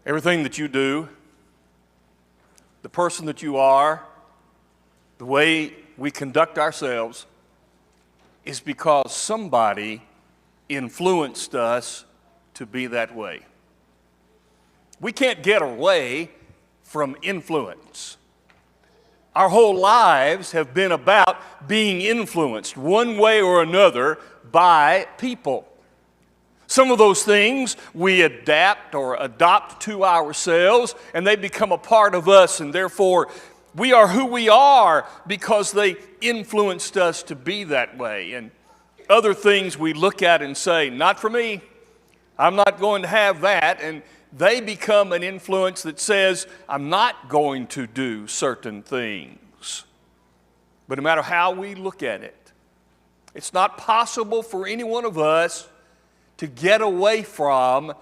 Everything that you do, the person that you are, the way we conduct ourselves is because somebody influenced us to be that way. We can't get away from influence. Our whole lives have been about being influenced one way or another by people. Some of those things we adapt or adopt to ourselves, and they become a part of us, and therefore we are who we are because they influenced us to be that way. And other things we look at and say, not for me, I'm not going to have that, and they become an influence that says, I'm not going to do certain things. But no matter how we look at it, it's not possible for any one of us to get away from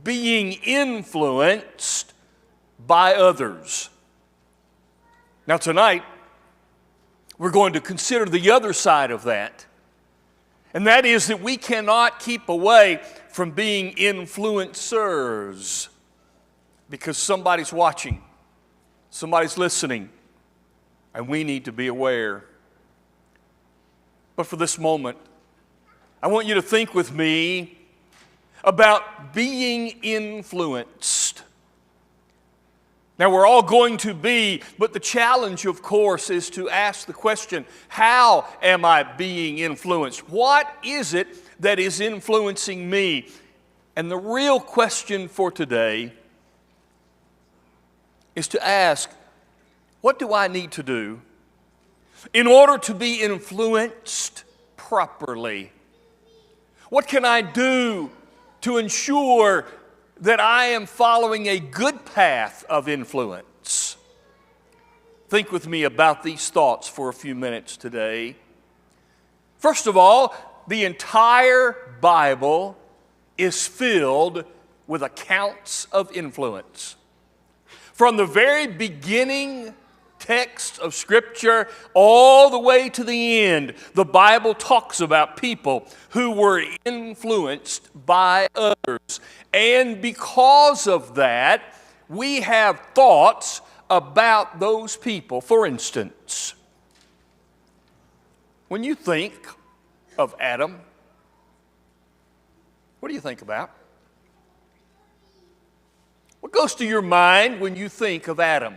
being influenced by others. Now tonight, we're going to consider the other side of that. And that is that we cannot keep away from being influencers because somebody's watching, somebody's listening, and we need to be aware. But for this moment, I want you to think with me about being influenced. Now, we're all going to be, but the challenge, of course, is to ask the question, how am I being influenced? What is it that is influencing me? And the real question for today is to ask, what do I need to do in order to be influenced properly? What can I do to ensure that I am following a good path of influence? Think with me about these thoughts for a few minutes today. First of all, the entire Bible is filled with accounts of influence. From the very beginning text of Scripture all the way to the end, the Bible talks about people who were influenced by others. And because of that, we have thoughts about those people. For instance, when you think of Adam, what do you think about? What goes to your mind when you think of Adam?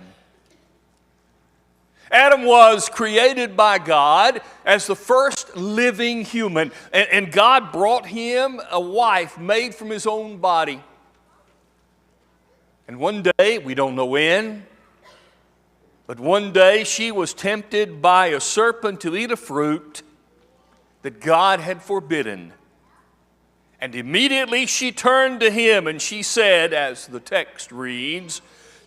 Adam was created by God as the first living human, and God brought him a wife made from his own body. And one day, we don't know when, but one day she was tempted by a serpent to eat a fruit that God had forbidden. And immediately she turned to him and she said, as the text reads,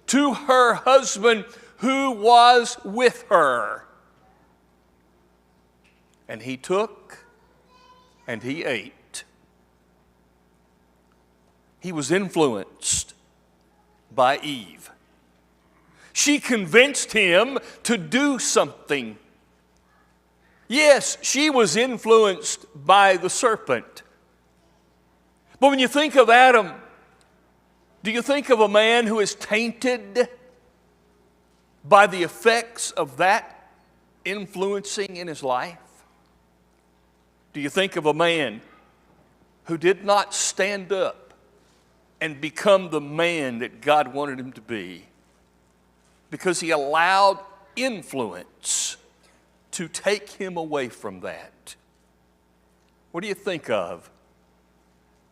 to her husband who was with her. And he took and he ate. He was influenced by Eve. She convinced him to do something. Yes, she was influenced by the serpent. But when you think of Adam, do you think of a man who is tainted by the effects of that influencing in his life? Do you think of a man who did not stand up and become the man that God wanted him to be because he allowed influence to take him away from that? What do you think of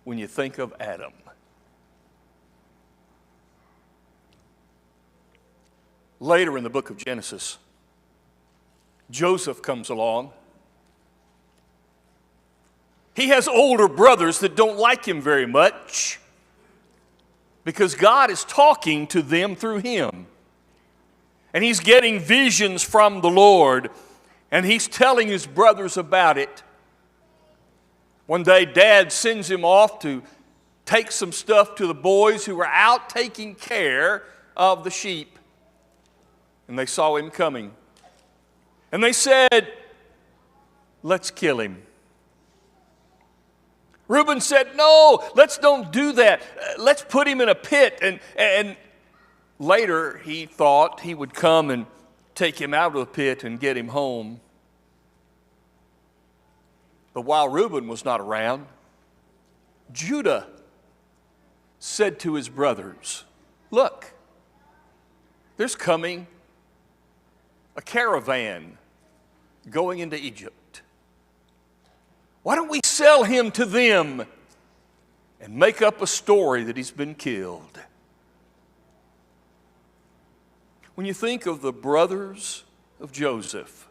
when you think of Adam? Later in the book of Genesis, Joseph comes along. He has older brothers that don't like him very much because God is talking to them through him. And he's getting visions from the Lord, and he's telling his brothers about it. One day, Dad sends him off to take some stuff to the boys who were out taking care of the sheep. And they saw him coming. And they said, let's kill him. Reuben said, no, let's don't do that. Let's put him in a pit. And later he thought he would come and take him out of the pit and get him home. But while Reuben was not around, Judah said to his brothers, look, there's coming a caravan going into Egypt. Why don't we sell him to them and make up a story that he's been killed? When you think of the brothers of Joseph,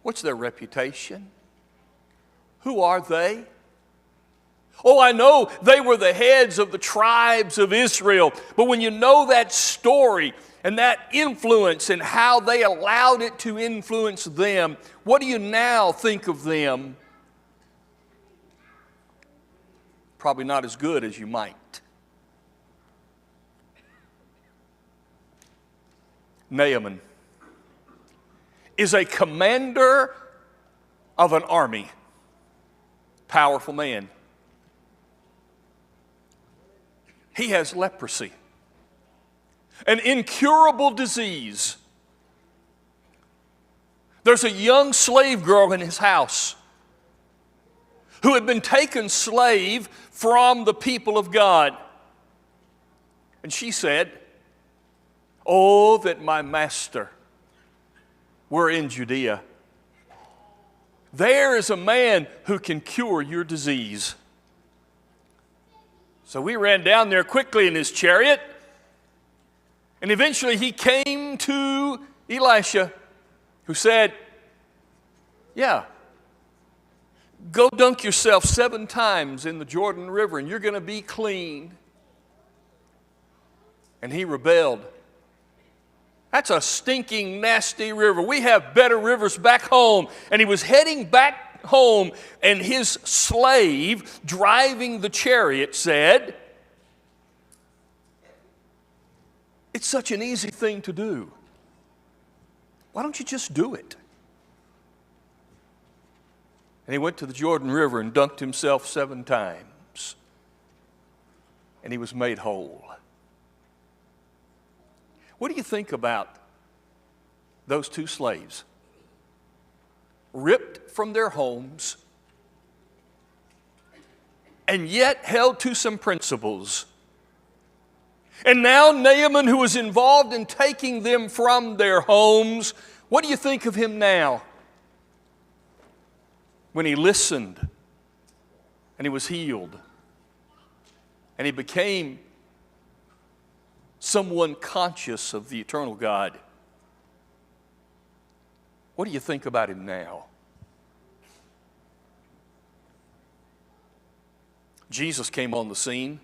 what's their reputation? Who are they? Oh, I know they were the heads of the tribes of Israel, but when you know that story and that influence and how they allowed it to influence them, what do you now think of them? Probably not as good as you might. Naaman is a commander of an army. Powerful man. He has leprosy, an incurable disease. There's a young slave girl in his house who had been taken slave from the people of God. And she said, oh, that my master were in Judea. There is a man who can cure your disease. So we ran down there quickly in his chariot, and eventually he came to Elisha, who said, yeah, go dunk yourself 7 times in the Jordan River and you're going to be clean. And he rebelled. That's a stinking, nasty river. We have better rivers back home. And he was heading back home, and his slave driving the chariot said, it's such an easy thing to do. Why don't you just do it? And he went to the Jordan River and dunked himself 7 times. And he was made whole. What do you think about those 2 slaves? Ripped from their homes and yet held to some principles. And now Naaman, who was involved in taking them from their homes, what do you think of him now? When he listened and he was healed and he became someone conscious of the eternal God. What do you think about him now? Jesus came on the scene,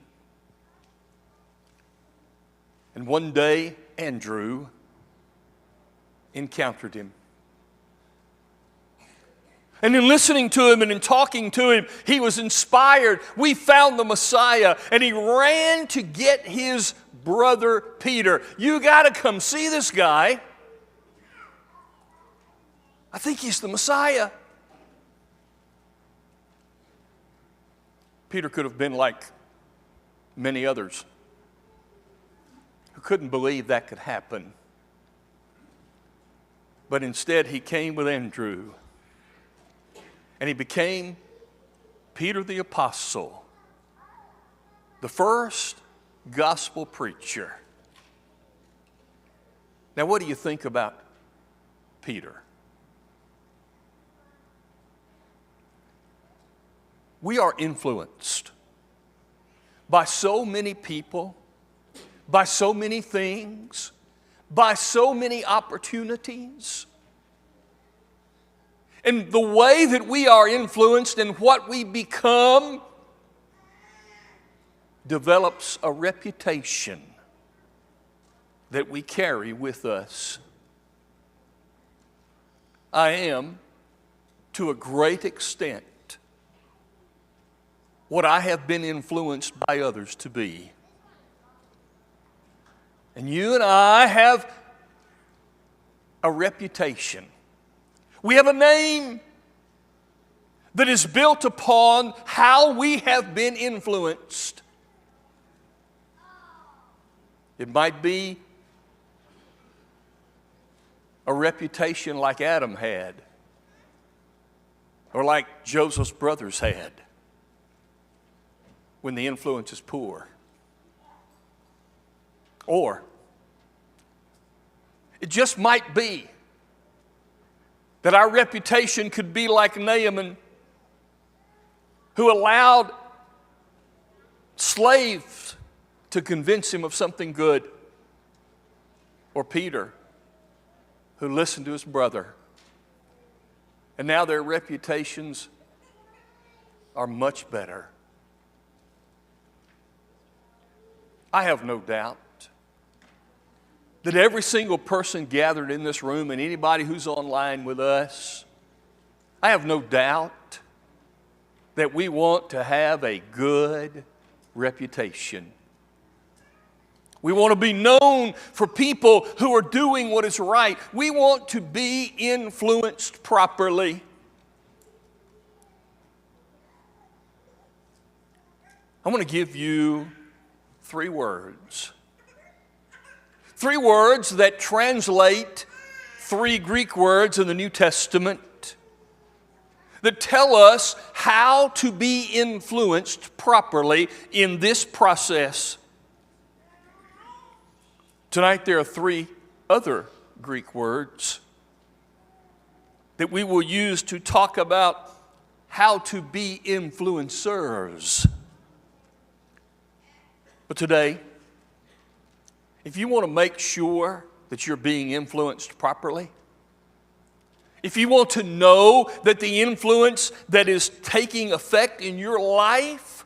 and one day Andrew encountered him. And in listening to him and in talking to him, he was inspired. We found the Messiah, and he ran to get his brother Peter. You got to come see this guy. I think he's the Messiah. Peter could have been like many others who couldn't believe that could happen. But instead, he came with Andrew, and he became Peter the Apostle, the first gospel preacher. Now, what do you think about Peter? We are influenced by so many people, by so many things, by so many opportunities. And the way that we are influenced and what we become develops a reputation that we carry with us. I am, to a great extent, what I have been influenced by others to be. And you and I have a reputation. We have a name that is built upon how we have been influenced. It might be a reputation like Adam had, or like Joseph's brothers had when the influence is poor. Or it just might be that our reputation could be like Naaman, who allowed slaves to convince him of something good. Or Peter, who listened to his brother. And now their reputations are much better. I have no doubt that every single person gathered in this room and anybody who's online with us, I have no doubt that we want to have a good reputation. We want to be known for people who are doing what is right. We want to be influenced properly. I want to give you 3 words. 3 words that translate 3 Greek words in the New Testament that tell us how to be influenced properly in this process. Tonight there are 3 other Greek words that we will use to talk about how to be influencers. But today, if you want to make sure that you're being influenced properly, if you want to know that the influence that is taking effect in your life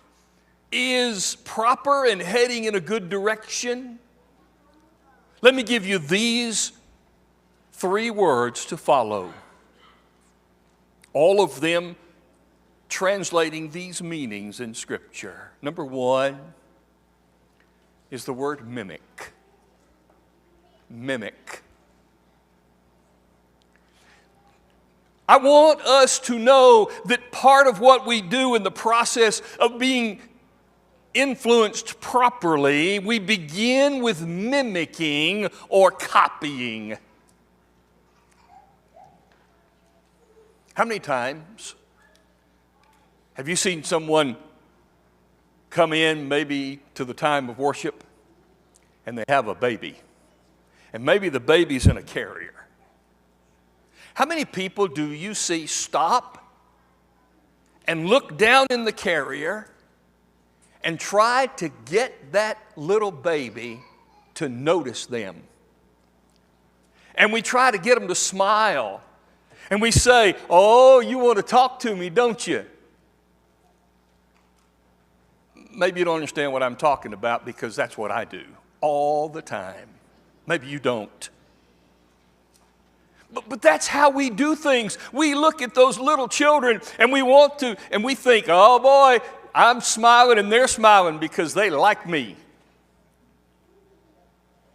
is proper and heading in a good direction, let me give you these 3 words to follow. All of them translating these meanings in Scripture. Number 1 is the word mimic. Mimic. I want us to know that part of what we do in the process of being influenced properly, we begin with mimicking or copying. How many times have you seen someone come in maybe to the time of worship and they have a baby? And maybe the baby's in a carrier. How many people do you see stop and look down in the carrier and try to get that little baby to notice them? And we try to get them to smile. And we say, "Oh, you want to talk to me, don't you?" Maybe you don't understand what I'm talking about because that's what I do all the time. Maybe you don't. But that's how we do things. We look at those little children and we want to, and we think, "Oh boy, I'm smiling and they're smiling because they like me."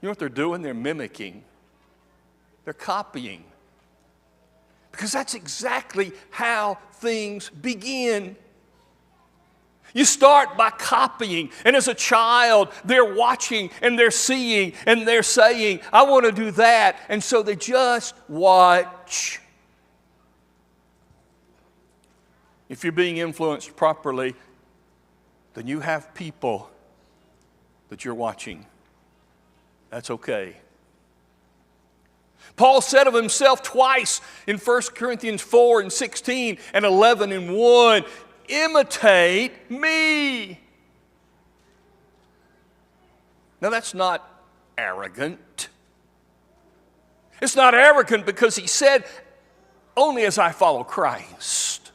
You know what they're doing? They're mimicking. They're copying. Because that's exactly how things begin. You start by copying, and as a child, they're watching and they're seeing and they're saying, "I want to do that," and so they just watch. If you're being influenced properly, then you have people that you're watching. That's okay. Paul said of himself twice in 1 Corinthians 4 and 16 and 11 and 1, "Imitate me." Now that's not arrogant. It's not arrogant because he said, "Only as I follow Christ."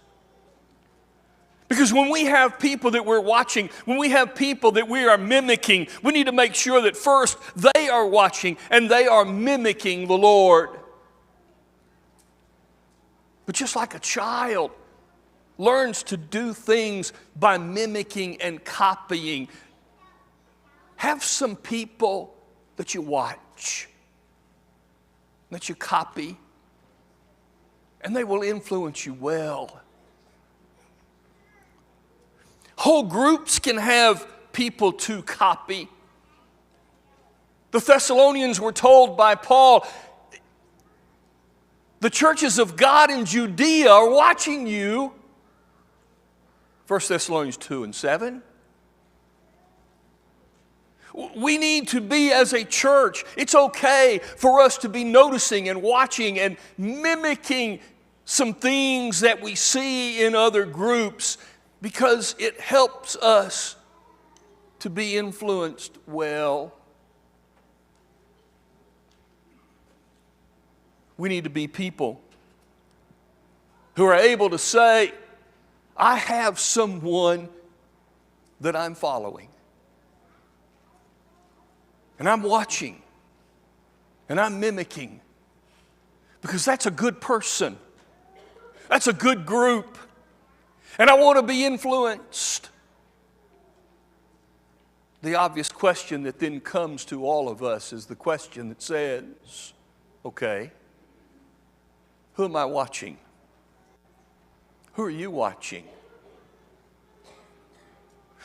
Because when we have people that we're watching, when we have people that we are mimicking, we need to make sure that first they are watching and they are mimicking the Lord. But just like a child learns to do things by mimicking and copying, have some people that you watch, that you copy, and they will influence you well. Whole groups can have people to copy. The Thessalonians were told by Paul, the churches of God in Judea are watching you. 1 Thessalonians 2:7. We need to be, as a church, it's okay for us to be noticing and watching and mimicking some things that we see in other groups, because it helps us to be influenced well. We need to be people who are able to say, I have someone that I'm following. And I'm watching. And I'm mimicking. Because that's a good person. That's a good group. And I want to be influenced. The obvious question that then comes to all of us is the question that says, okay, who am I watching? Who are you watching?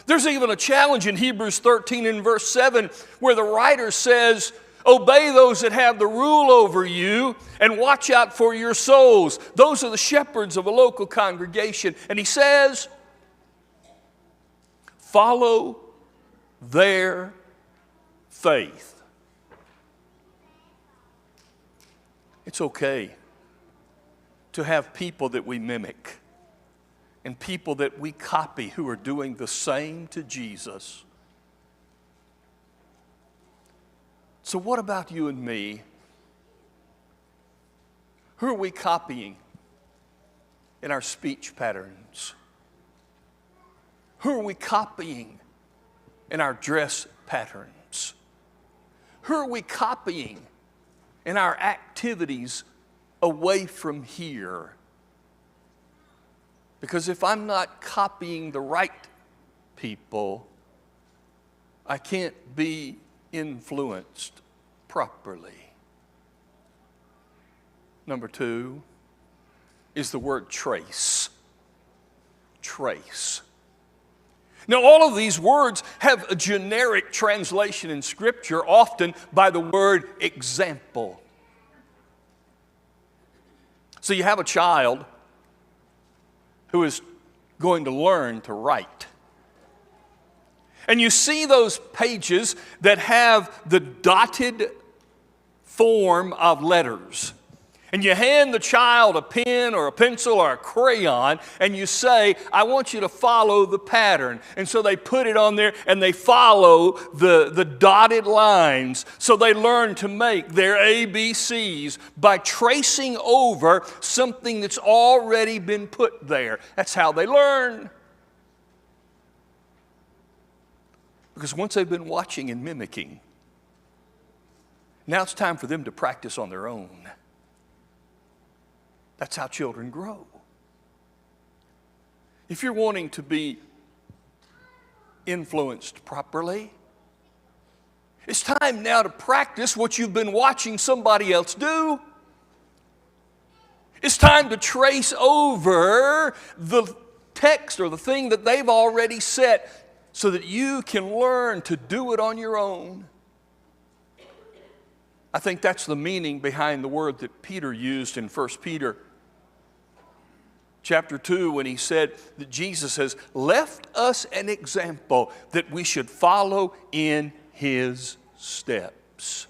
There's even a challenge in Hebrews 13 and verse 7 where the writer says, obey those that have the rule over you and watch out for your souls. Those are the shepherds of a local congregation. And he says, follow their faith. It's okay to have people that we mimic and people that we copy who are doing the same to Jesus. So what about you and me? Who are we copying in our speech patterns? Who are we copying in our dress patterns? Who are we copying in our activities away from here? Because if I'm not copying the right people, I can't be influenced properly. Number 2 is the word trace. Trace. Now, all of these words have a generic translation in Scripture, often by the word example. So you have a child who is going to learn to write. And you see those pages that have the dotted form of letters. And you hand the child a pen or a pencil or a crayon, and you say, I want you to follow the pattern. And so they put it on there, and they follow the dotted lines. So they learn to make their ABCs by tracing over something that's already been put there. That's how they learn. Because once they've been watching and mimicking, now it's time for them to practice on their own. That's how children grow. If you're wanting to be influenced properly, it's time now to practice what you've been watching somebody else do. It's time to trace over the text or the thing that they've already set so that you can learn to do it on your own. I think that's the meaning behind the word that Peter used in 1 Peter chapter 2 when he said that Jesus has left us an example that we should follow in his steps.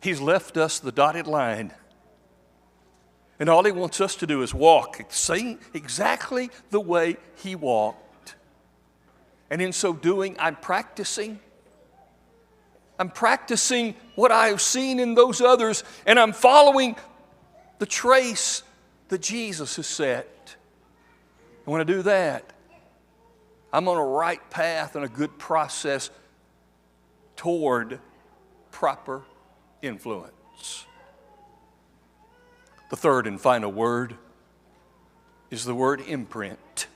He's left us the dotted line. And all he wants us to do is walk exactly the way he walked. And in so doing, I'm practicing what I have seen in those others, and I'm following the trace that Jesus has set. And when I do that, I'm on a right path and a good process toward proper influence. The third and final word is the word imprint.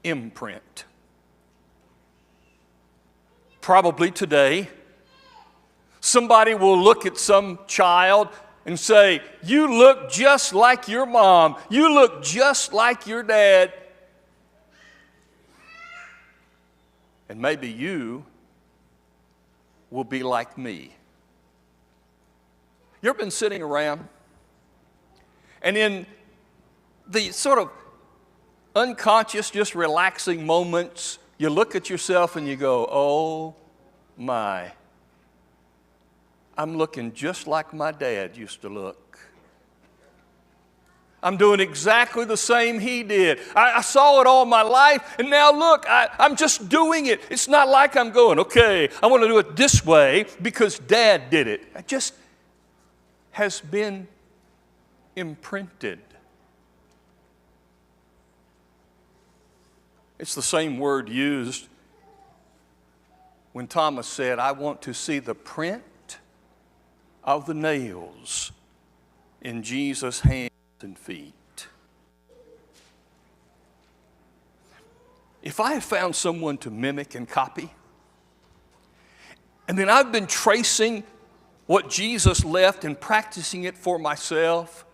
Imprint. Probably today, somebody will look at some child and say, you look just like your mom. You look just like your dad. And maybe you will be like me. You ever been sitting around and in the sort of unconscious, just relaxing moments, you look at yourself and you go, oh my, I'm looking just like my dad used to look. I'm doing exactly the same he did. I saw it all my life, and now look, I'm just doing it. It's not like I'm going, okay, I want to do it this way because Dad did it. It just has been imprinted. It's the same word used when Thomas said, I want to see the print of the nails in Jesus' hands and feet. If I have found someone to mimic and copy, and then I've been tracing what Jesus left and practicing it for myself,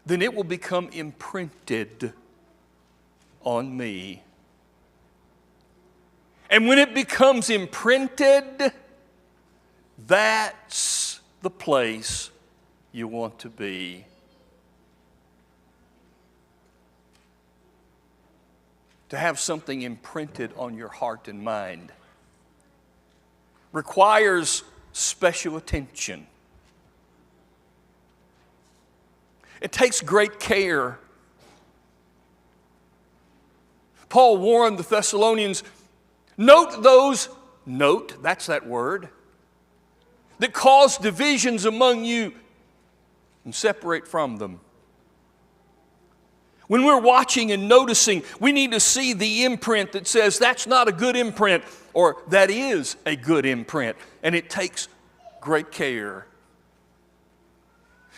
then it will become imprinted on me. And when it becomes imprinted, that's the place you want to be. To have something imprinted on your heart and mind requires special attention. It takes great care. Paul warned the Thessalonians, note, that's that word, that cause divisions among you and separate from them. When we're watching and noticing, we need to see the imprint that says that's not a good imprint or that is a good imprint. And it takes great care.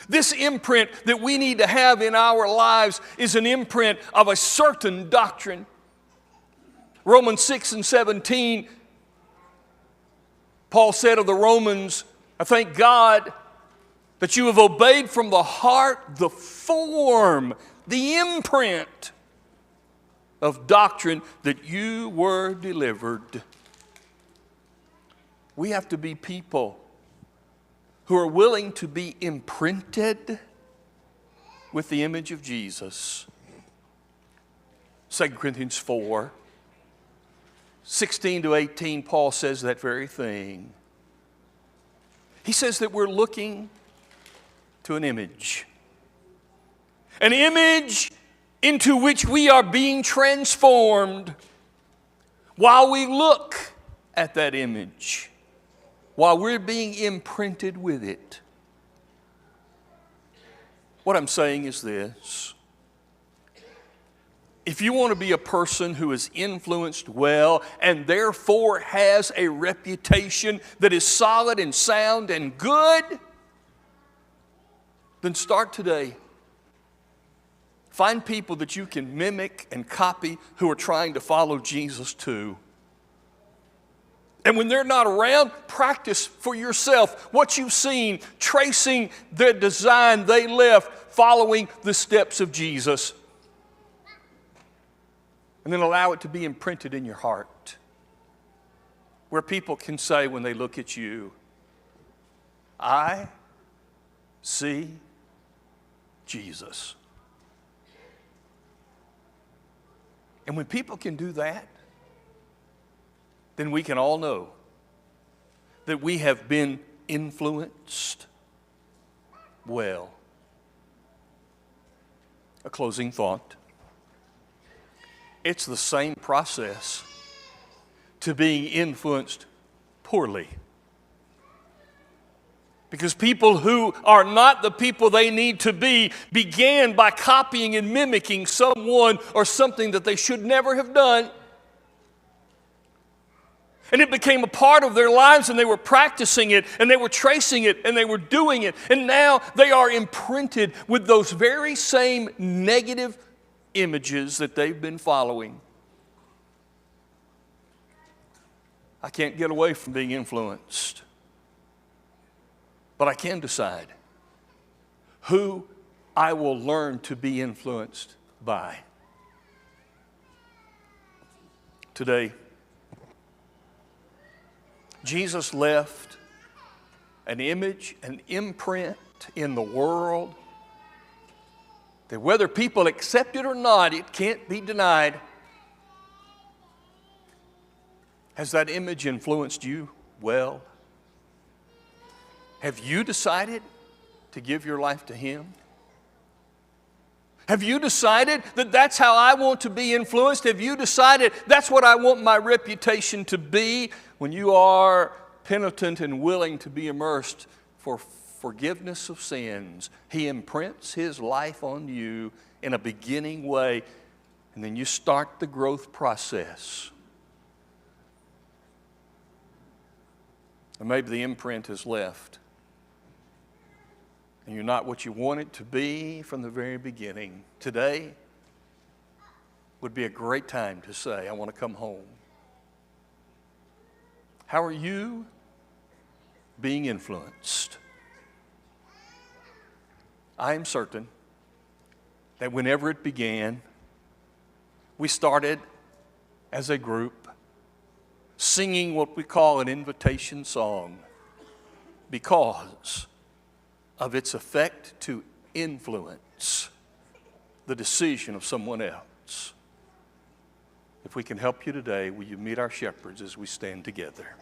This imprint that we need to have in our lives is an imprint of a certain doctrine. Romans 6:17, Paul said of the Romans, I thank God that you have obeyed from the heart the form, the imprint of doctrine that you were delivered. We have to be people who are willing to be imprinted with the image of Jesus. 2 Corinthians 4:16-18, Paul says that very thing. He says that we're looking to an image into which we are being transformed while we look at that image, while we're being imprinted with it. What I'm saying is this. If you want to be a person who is influenced well and therefore has a reputation that is solid and sound and good, then start today. Find people that you can mimic and copy who are trying to follow Jesus too. And when they're not around, practice for yourself what you've seen, tracing the design they left, following the steps of Jesus. And then allow it to be imprinted in your heart, where people can say when they look at you, I see Jesus. And when people can do that, then we can all know that we have been influenced well. A closing thought. It's the same process to being influenced poorly. Because people who are not the people they need to be began by copying and mimicking someone or something that they should never have done. And it became a part of their lives, and they were practicing it, and they were tracing it, and they were doing it. And now they are imprinted with those very same negative images that they've been following. I can't get away from being influenced. But I can decide who I will learn to be influenced by. Today, Jesus left an image, an imprint in the world that whether people accept it or not, it can't be denied. Has that image influenced you well? Have you decided to give your life to Him? Have you decided that that's how I want to be influenced? Have you decided that's what I want my reputation to be? When you are penitent and willing to be immersed for forgiveness of sins, He imprints His life on you in a beginning way, and then you start the growth process. And maybe the imprint is left, and you're not what you wanted to be from the very beginning. Today would be a great time to say, I want to come home. How are you being influenced? I am certain that whenever it began, we started as a group singing what we call an invitation song because of its effect to influence the decision of someone else. If we can help you today, will you meet our shepherds as we stand together?